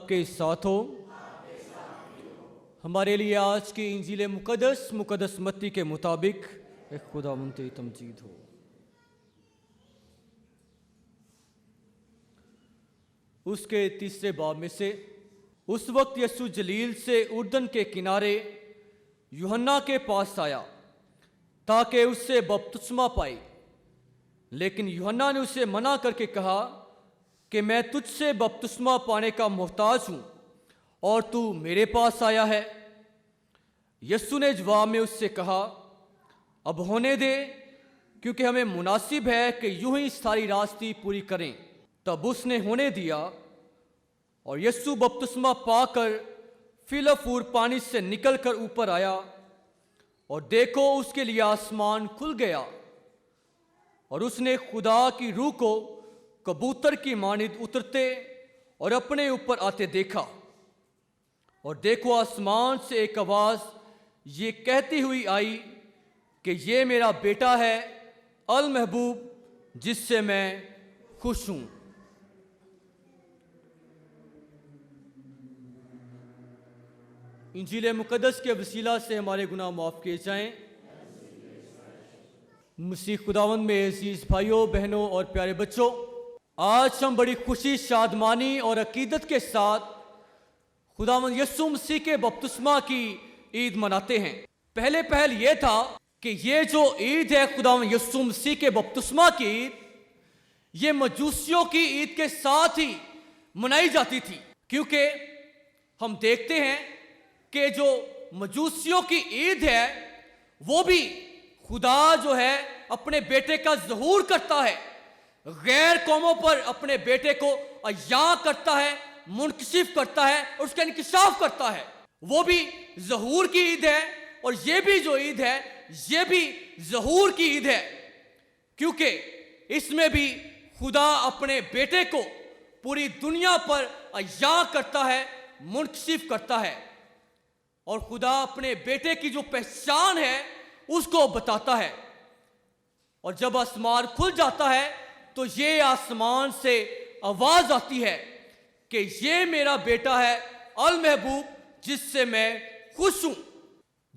آپ کے ساتھ ہو۔ ہمارے لیے آج کی انجیل مقدس متی کے مطابق ایک خداوند تمجید ہو۔ اس کے تیسرے باب میں سے اس وقت یسوع جلیل سے اردن کے کنارے یوحنا کے پاس آیا تاکہ اس سے بپتسمہ پائے، لیکن یوحنا نے اسے منع کر کے کہا کہ میں تجھ سے بپتسمہ پانے کا محتاج ہوں اور تو میرے پاس آیا ہے۔ یسوع نے جواب میں اس سے کہا، اب ہونے دے، کیونکہ ہمیں مناسب ہے کہ یوں ہی ساری راستی پوری کریں۔ تب اس نے ہونے دیا اور یسوع بپتسمہ پا کر فی الفور پانی سے نکل کر اوپر آیا، اور دیکھو اس کے لیے آسمان کھل گیا اور اس نے خدا کی روح کو کبوتر کی مانند اترتے اور اپنے اوپر آتے دیکھا، اور دیکھو آسمان سے ایک آواز یہ کہتی ہوئی آئی کہ یہ میرا بیٹا ہے المحبوب، جس سے میں خوش ہوں۔ انجیل مقدس کے وسیلہ سے ہمارے گناہ معاف کیے جائیں۔ مسیح خداوند میں عزیز بھائیوں، بہنوں اور پیارے بچوں، آج ہم بڑی خوشی، شادمانی اور عقیدت کے ساتھ خداوند یسوع مسیح کے بپتسمہ کی عید مناتے ہیں۔ پہل یہ تھا کہ یہ جو عید ہے خداوند یسوع مسیح کے بپتسمہ کی عید، یہ مجوسیوں کی عید کے ساتھ ہی منائی جاتی تھی، کیونکہ ہم دیکھتے ہیں کہ جو مجوسیوں کی عید ہے وہ بھی خدا جو ہے اپنے بیٹے کا ظہور کرتا ہے، غیر قوموں پر اپنے بیٹے کو عیاں کرتا ہے، منکشف کرتا ہے اور اس کا انکشاف کرتا ہے۔ وہ بھی ظہور کی عید ہے، اور یہ بھی جو عید ہے یہ بھی ظہور کی عید ہے، کیونکہ اس میں بھی خدا اپنے بیٹے کو پوری دنیا پر عیاں کرتا ہے، منکشف کرتا ہے، اور خدا اپنے بیٹے کی جو پہچان ہے اس کو بتاتا ہے۔ اور جب آسمان کھل جاتا ہے تو یہ آسمان سے آواز آتی ہے کہ یہ میرا بیٹا ہے المحبوب، جس سے میں خوش ہوں۔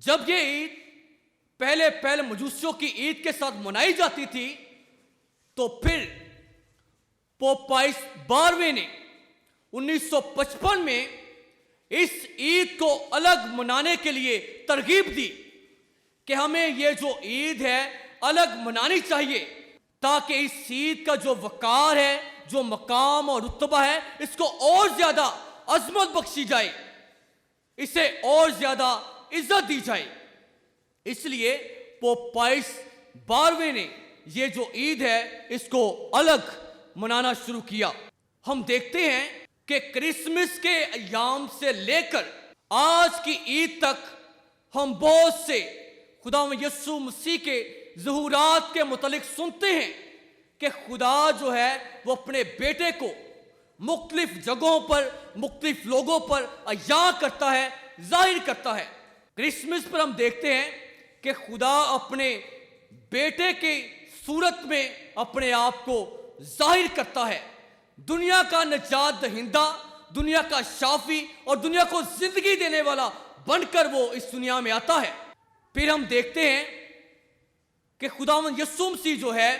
جب یہ عید پہلے مجوسیوں کی عید کے ساتھ منائی جاتی تھی، تو پھر پوپ پائس 12ویں نے 1955 میں اس عید کو الگ منانے کے لیے ترغیب دی کہ ہمیں یہ جو عید ہے الگ منانی چاہیے، تاکہ اس عید کا جو وقار ہے، جو مقام اور رتبہ ہے، اس کو اور زیادہ عظمت بخشی جائے، اسے اور زیادہ عزت دی جائے۔ اس لیے پوپ پائس 12ویں نے یہ جو عید ہے اس کو الگ منانا شروع کیا۔ ہم دیکھتے ہیں کہ کرسمس کے ایام سے لے کر آج کی عید تک ہم بہت سے خداوند یسوع مسیح کے ظہورات کے متعلق سنتے ہیں کہ خدا جو ہے وہ اپنے بیٹے کو مختلف جگہوں پر، مختلف لوگوں پر عیاں کرتا ہے، ظاہر کرتا ہے۔ کرسمس پر ہم دیکھتے ہیں کہ خدا اپنے بیٹے کی صورت میں اپنے آپ کو ظاہر کرتا ہے، دنیا کا نجات دہندہ، دنیا کا شافی اور دنیا کو زندگی دینے والا بن کر وہ اس دنیا میں آتا ہے۔ پھر ہم دیکھتے ہیں کہ خداوند یسوع مسیح جو ہے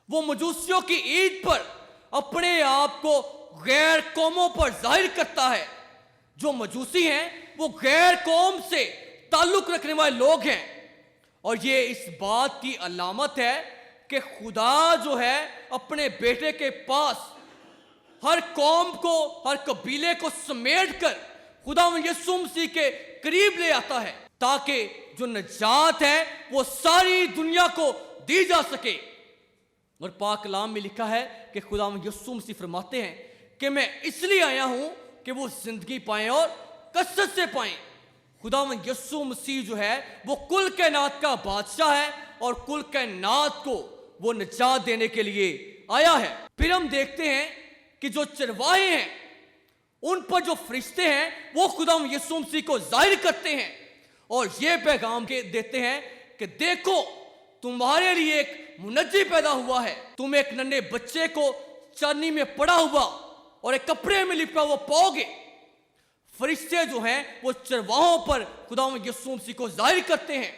وہ مجوسیوں کی عید پر اپنے آپ کو غیر قوموں پر ظاہر کرتا ہے۔ جو مجوسی ہیں وہ غیر قوم سے تعلق رکھنے والے لوگ ہیں، اور یہ اس بات کی علامت ہے کہ خدا جو ہے اپنے بیٹے کے پاس ہر قوم کو، ہر قبیلے کو سمیٹ کر خداوند یسوع مسیح کے قریب لے آتا ہے، تاکہ جو نجات ہے وہ ساری دنیا کو دی جا سکے۔ اور پاک کلام میں لکھا ہے کہ خداوند یسوع مسیح فرماتے ہیں کہ میں اس لیے آیا ہوں کہ وہ زندگی پائیں اور کثرت سے پائیں۔ خداوند یسوع مسیح جو ہے وہ کل کائنات کا بادشاہ ہے، اور کل کائنات کو وہ نجات دینے کے لیے آیا ہے۔ پھر ہم دیکھتے ہیں کہ جو چرواہے ہیں ان پر جو فرشتے ہیں وہ خداوند یسوع مسیح کو ظاہر کرتے ہیں، اور یہ پیغام دیتے ہیں کہ دیکھو تمہارے لیے ایک منجی پیدا ہوا ہے، تم ایک ننھے بچے کو چرنی میں پڑا ہوا और एक कपड़े में लिपटा हुआ पाओगे। फरिश्ते जो हैं वो चरवाहों पर खुदावंद यीशु मसीह को जाहिर करते हैं,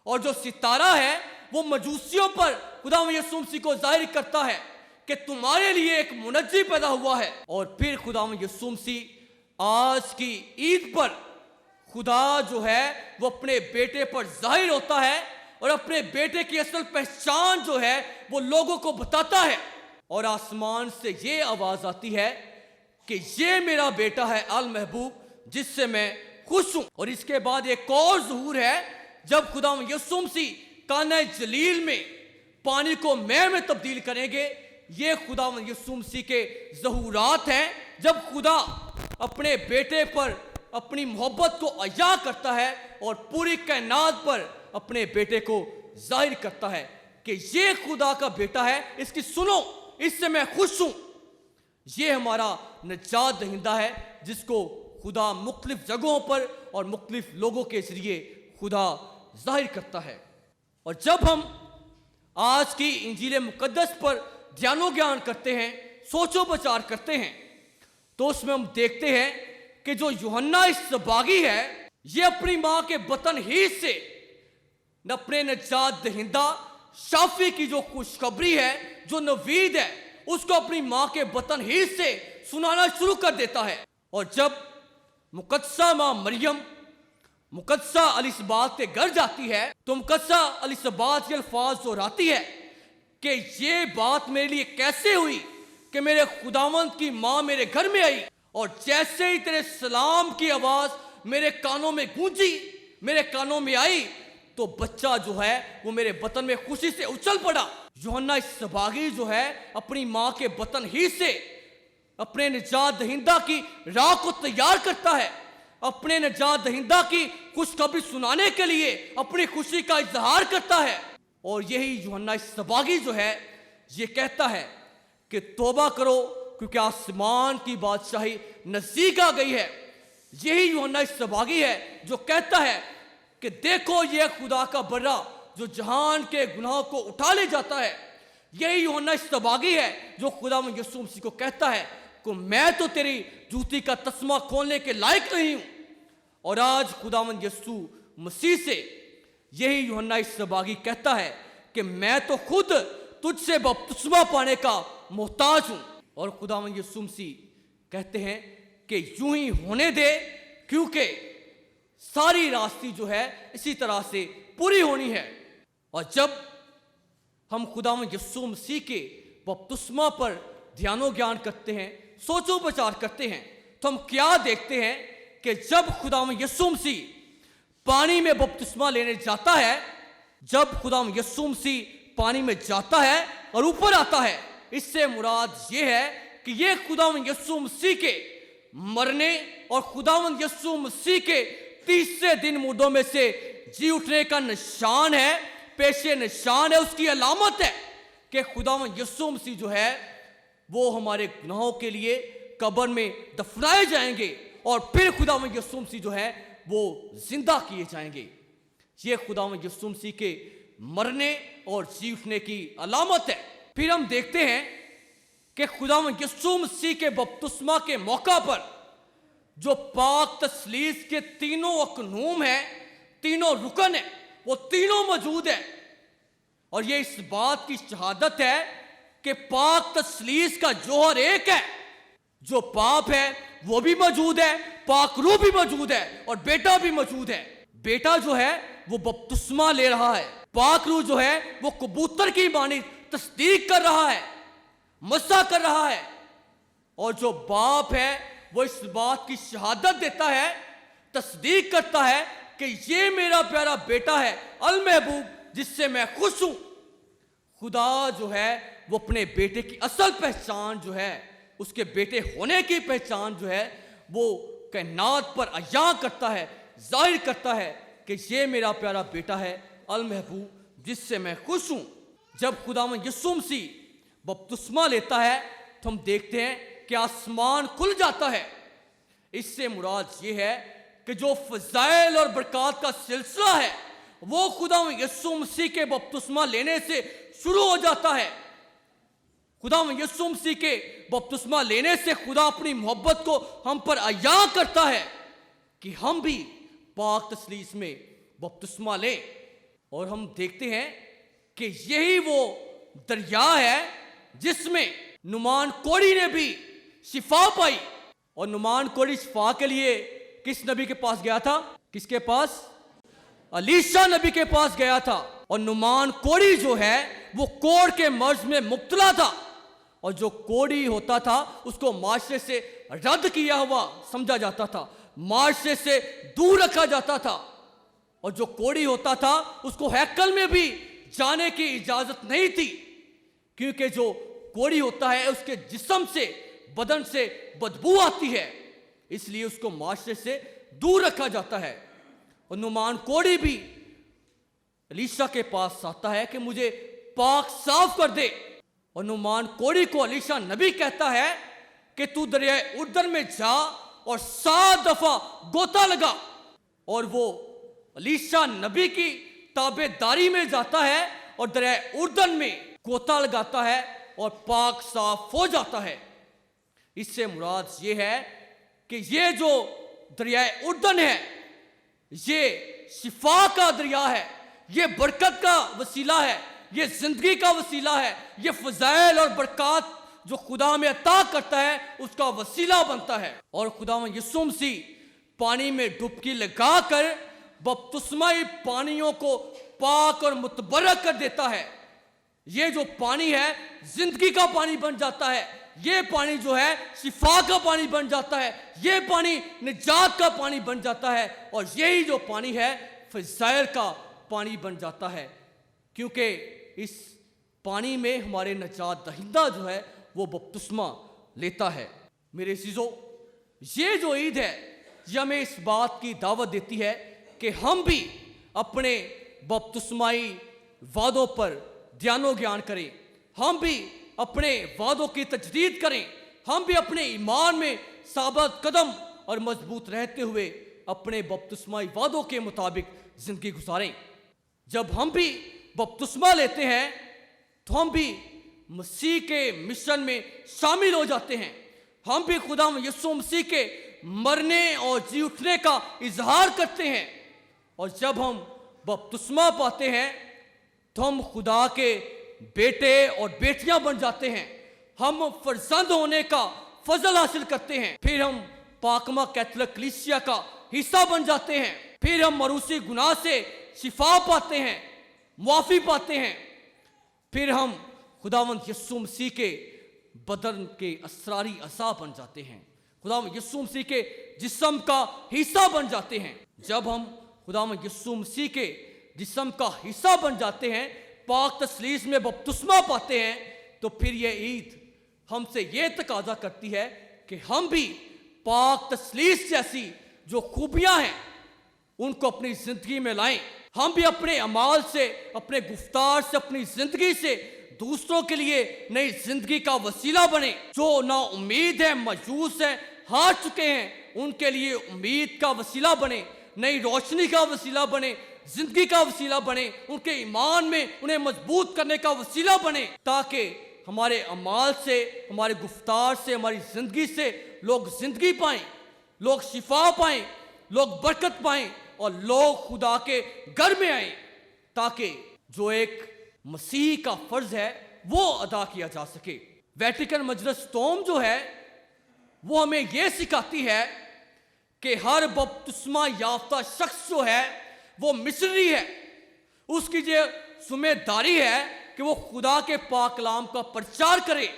और जो सितारा है वो मजूसियों पर खुदावंद यीशु मसीह को जाहिर करता है कि तुम्हारे लिए एक मुनज्जी पैदा हुआ है। और फिर खुदावंद यीशु मसीह आज की ईद पर खुदा जो है वो अपने बेटे पर जाहिर होता है और अपने बेटे की असल पहचान जो है वो लोगों को बताता है। और आसमान से ये आवाज आती है कि ये मेरा बेटा है अल महबूब जिससे मैं खुश हूं। और इसके बाद एक और ज़हूर है जब खुदावंद यीशु मसीह काना जलील में पानी को मैल में तब्दील करेंगे। ये खुदावंद यीशु मसीह के ज़हूरात हैं जब खुदा अपने बेटे पर अपनी मोहब्बत को अया करता है और पूरी कायनात पर अपने बेटे को जाहिर करता है कि ये खुदा का बेटा है, इसकी सुनो, इससे मैं खुश हूं। ये हमारा निजात दहिंदा है जिसको खुदा मुख्तलिफ जगहों पर और मुख्तलिफ लोगों के जरिए खुदा जाहिर करता है। और जब हम आज की इंजील मुकद्दस पर ध्यानो ज्ञान करते हैं, सोचो विचार करते हैं, तो उसमें हम देखते हैं कि जो यूहन्ना इसबागी है ये अपनी मां के बतन ही से अपने निजात दहिंदा शाफी की जो खुशखबरी है, जो नवीद है, उसको अपनी मां के बतन ही से सुनाना शुरू कर देता है। और जब मुकद्दसा मां मरियम मुकद्दसा अलीसबात के घर जाती है तो मुकद्दसा अलीसबात के अल्फाज दोहराती है कि ये बात मेरे लिए कैसे हुई कि मेरे खुदावंद की मां मेरे घर में आई, और जैसे ही तेरे सलाम की आवाज मेरे कानों में गूंजी, मेरे कानों में आई, तो बच्चा जो है वो मेरे बतन में खुशी से उछल पड़ा। यूहन्ना इसबागी जो है अपनी मां के बतन ही से अपने निजात दहिंदा की राह को तैयार करता है, अपने निजात दहिंदा की खुशखबरी सुनाने के लिए अपनी खुशी का इजहार करता है। और यही यूहन्ना इसबागी जो है ये कहता है कि तौबा करो क्योंकि आसमान की बादशाही नजदीक आ गई है। यही यूहन्ना इसबागी है जो कहता है कि देखो ये खुदा का बर्रा जो जहान के गुनाहों को उठा ले जाता है। यही यूहन्ना इसबागी है जो खुदावंद यीशु मसीह को कहता है कि मैं तो तेरी जूती का तस्मा खोलने के लायक नहीं हूं। और आज खुदावंद यीशु मसीह से यही यूहन्ना इसबागी कहता है कि मैं तो खुद तुझसे बपतिस्मा पाने का मोहताज हूं। और खुदावंद यीशु मसीह कहते हैं कि यूं ही होने दे क्योंकि सारी रास्ती जो है इसी तरह से पूरी होनी है। और जब हम खुदावंद यीशु मसीह के बपतिस्मा पर ध्यानो ज्ञान करते हैं, सोचो विचार करते हैं, तो हम क्या देखते हैं कि जब खुदावंद यीशु मसीह पानी में बपतिस्मा लेने जाता है, जब खुदावंद यीशु मसीह पानी में जाता है और ऊपर आता है, इससे मुराद ये है कि ये खुदावंद यीशु मसीह के मरने और खुदावंद यीशु मसीह के तीसरे दिन मुर्दों में से जी उठने का निशान है, पेशे निशान है, उसकी अलामत है कि खुदावंद यीशु मसीह जो है वो हमारे गुनाहों के लिए कब्र में दफनाए जाएंगे और फिर खुदावंद यीशु मसीह जो है वो जिंदा किए जाएंगे। ये खुदावंद यीशु मसीह के मरने और जी उठने की अलामत है। फिर हम देखते हैं कि खुदावंद यीशु मसीह के बपतिस्मा के मौका पर जो पाक तसलीस के तीनों अकनूम है, तीनों रुकन है, वो तीनों मौजूद है। और ये इस बात की शहादत है कि पाक तसलीस का जौहर एक है, जो पाप है वो भी मौजूद है, पाक रूह भी मौजूद है और बेटा भी मौजूद है। बेटा जो है वो बपतिस्मा ले रहा है, पाक रूह जो है वो कबूतर की मानी तस्दीक कर रहा है, मस्सा कर रहा है। और जो बाप है वो इस बात की शहादत देता है, तस्दीक करता है कि ये मेरा प्यारा बेटा है अल महबूब जिससे मैं खुश हूं। खुदा जो है वो अपने बेटे की असल पहचान जो है, उसके बेटे होने की पहचान जो है वो कायनात पर अयां करता है, जाहिर करता है कि ये मेरा प्यारा बेटा है अल महबूब जिससे मैं खुश हूं। जब खुदावंद यीशु मसीह बपतिस्मा लेता है तो हम देखते हैं कि आसमान खुल जाता है। इससे मुराद ये है कि जो फजाइल और बरकत का सिलसिला है वो खुदावंद यीशु मसीह के बपतिस्मा लेने से शुरू हो जाता है। खुदावंद यीशु मसीह के बपतिस्मा लेने से खुदा अपनी मोहब्बत को हम पर अया करता है कि हम भी पाक तसलीस में बपतिस्मा लें। और हम देखते हैं कि यही वो दरिया है जिसमें नुमान कोढ़ी ने भी शिफा पाई। और नुमान कोढ़ी शिफा के लिए किस नबी के पास गया था? किसके पास? अलीशा नबी के पास गया था। और नुमान कोढ़ी जो है वो कोढ़ के मर्ज में मुब्तला था, और जो कोढ़ी होता था उसको माशरे से रद्द किया हुआ समझा जाता था, माशरे से दूर रखा जाता था। और जो कोढ़ी होता था उसको हैकल में भी जाने की इजाजत नहीं थी, क्योंकि जो कोढ़ी होता है उसके जिस्म से, बदन से बदबू आती है, इसलिए उसको माशरे से दूर रखा जाता है। और नुमान कोढ़ी भी अलीशा के पास आता है कि मुझे पाक साफ कर दे। और नुमान कोढ़ी को अलीशा नबी कहता है कि तू दरियाए उर्दन में जा और 7 दफा गोता लगा। और वो अलीशा नबी की ताबेदारी में जाता है और दरियाए उर्दन में गोता लगाता है और पाक साफ हो जाता है। इससे मुराद ये है कि ये जो दरियाए उर्दन है ये शिफा का दरिया है, ये बरकत का वसीला है, ये जिंदगी का वसीला है, ये फजाइल और बरकत जो खुदा में अता करता है उसका वसीला बनता है। और खुदावंद यीशु मसीह पानी में डुबकी लगाकर बपतिस्माई पानियों को पाक और मुतबरक कर देता है। ये जो पानी है जिंदगी का पानी बन जाता है, ये पानी जो है शिफा का पानी बन जाता है, ये पानी निजात का पानी बन जाता है, और यही जो पानी है फजाइल का पानी बन जाता है, क्योंकि इस पानी में हमारे निजात दहिंदा जो है वो बपतिस्मा लेता है। मेरे अज़ीज़ों, ये जो ईद है ये हमें इस बात की दावत देती है कि हम भी अपने बपतिस्माई वादों पर ध्यानो ज्ञान करें, हम भी अपने वादों की तजदीद करें, हम भी अपने ईमान में साबित कदम और मजबूत रहते हुए अपने बपतिस्माई वादों के मुताबिक जिंदगी गुजारें। जब हम भी बपतिस्मा लेते हैं तो हम भी मसीह के मिशन में शामिल हो जाते हैं, हम भी खुदा यीशु मसीह के मरने और जी उठने का इजहार करते हैं। और जब हम बपतिस्मा पाते हैं तो हम खुदा के बेटे और बेटियां बन जाते हैं, हम फर्जंद होने का फजल हासिल करते हैं, फिर हम पाकमा कैथोलिक कलीसिया का हिस्सा बन जाते हैं, फिर हम मरूसी गुनाह से शिफा पाते हैं, मुआफी पाते हैं, फिर हम खुदावंद यीशु मसीह के बदन के असरारी असा बन जाते हैं, खुदावंद यीशु मसीह के जिस्म का हिस्सा बन जाते हैं। जब हम खुदावंद यीशु मसीह के जिस्म का हिस्सा बन जाते हैं, पाक तसलीस में बपतिस्मा पाते हैं, तो फिर ये ईद हमसे ये तकाजा करती है कि हम भी पाक तसलीस जैसी जो खूबियां हैं उनको अपनी जिंदगी में लाएं। हम भी अपने अमाल से, अपने गुफ्तार से, अपनी जिंदगी से दूसरों के लिए नई जिंदगी का वसीला बने। जो ना उम्मीद है, मायूस है, हार चुके हैं, उनके लिए उम्मीद का वसीला बने, नई रोशनी का वसीला बने, जिंदगी का वसीला बने, उनके ईमान में उन्हें मजबूत करने का वसीला बने, ताकि हमारे अमाल से, हमारे गुफ्तार से, हमारी जिंदगी से लोग जिंदगी पाएं, लोग शिफा पाएं, लोग बरकत पाएं और लोग खुदा के घर में आएं, ताकि जो एक मसीह का फर्ज है वो अदा किया जा सके। वेटिकन मजलिस तोम जो है वो हमें यह सिखाती है कि हर बपतिस्मा याफ्ता शख्स जो है वो मिस्री है, उसकी ये जिम्मेदारी है कि वो खुदा के पाक कलाम का प्रचार करे,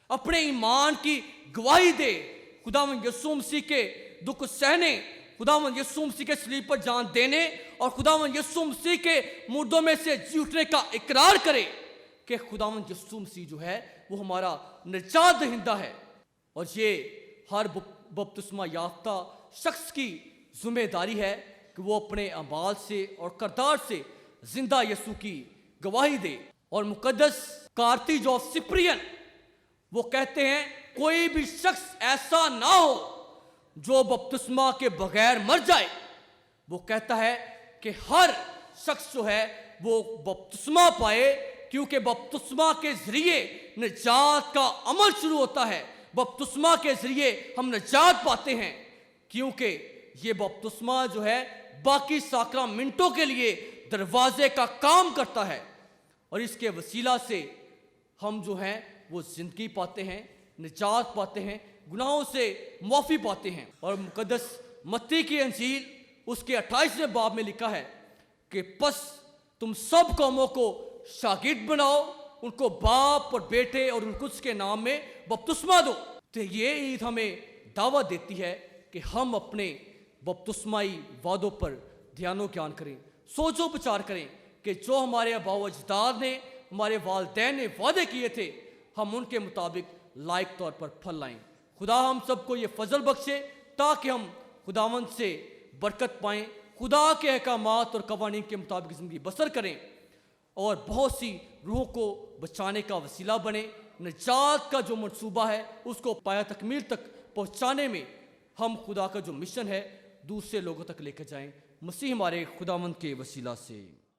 अपने ईमान की गवाही दे, खुदावंद यीशु मसीह के दुख सहने, खुदावंद यीशु मसीह के सलीब पर जान देने और खुदावंद यीशु मसीह के मुर्दों में से जी उठने का इकरार करे कि खुदावंद यीशु मसीह जो है वो हमारा निजात दहिंदा है। और ये हर बपतिस्मा याफ्ता शख्स की जिम्मेदारी है कि वो अपने अमाल से और करदार से जिंदा यीशु की गवाही दे। और मुकद्दस कार्तिज ऑफ सिप्रियन वो कहते हैं कोई भी शख्स ऐसा ना हो जो बपतिस्मा के बगैर मर जाए। वो कहता है कि हर शख्स जो है वो बपतिस्मा पाए, کیونکہ بپتسمہ کے ذریعے نجات کا عمل شروع ہوتا ہے. بپتسمہ کے ذریعے ہم نجات پاتے ہیں، کیونکہ یہ بپتسمہ جو ہے باقی ساکرامنٹوں کے لیے دروازے کا کام کرتا ہے، اور اس کے وسیلہ سے ہم جو ہیں وہ زندگی پاتے ہیں، نجات پاتے ہیں، گناہوں سے معافی پاتے ہیں. اور مقدس متی کی انجیل اس کے 28ویں باب میں لکھا ہے کہ پس تم سب قوموں کو شاگرد بناؤ، ان کو باپ اور بیٹے اور القدس کے نام میں بپتسمہ دو. تو یہ عید ہمیں دعوت دیتی ہے کہ ہم اپنے بپتسمائی وعدوں پر دھیان و گیان کریں، سوچ و بچار کریں کہ جو ہمارے آباء و اجداد نے، ہمارے والدین نے وعدے کیے تھے، ہم ان کے مطابق لائق طور پر پھل لائیں. خدا ہم سب کو یہ فضل بخشے تاکہ ہم خداوند سے برکت پائیں، خدا کے احکامات اور قوانین کے مطابق زندگی بسر کریں، اور بہت سی روحوں کو بچانے کا وسیلہ بنے. نجات کا جو منصوبہ ہے اس کو پایا تکمیل تک پہنچانے میں ہم خدا کا جو مشن ہے دوسرے لوگوں تک لے کے جائیں. مسیح ہمارے خداوند کے وسیلہ سے.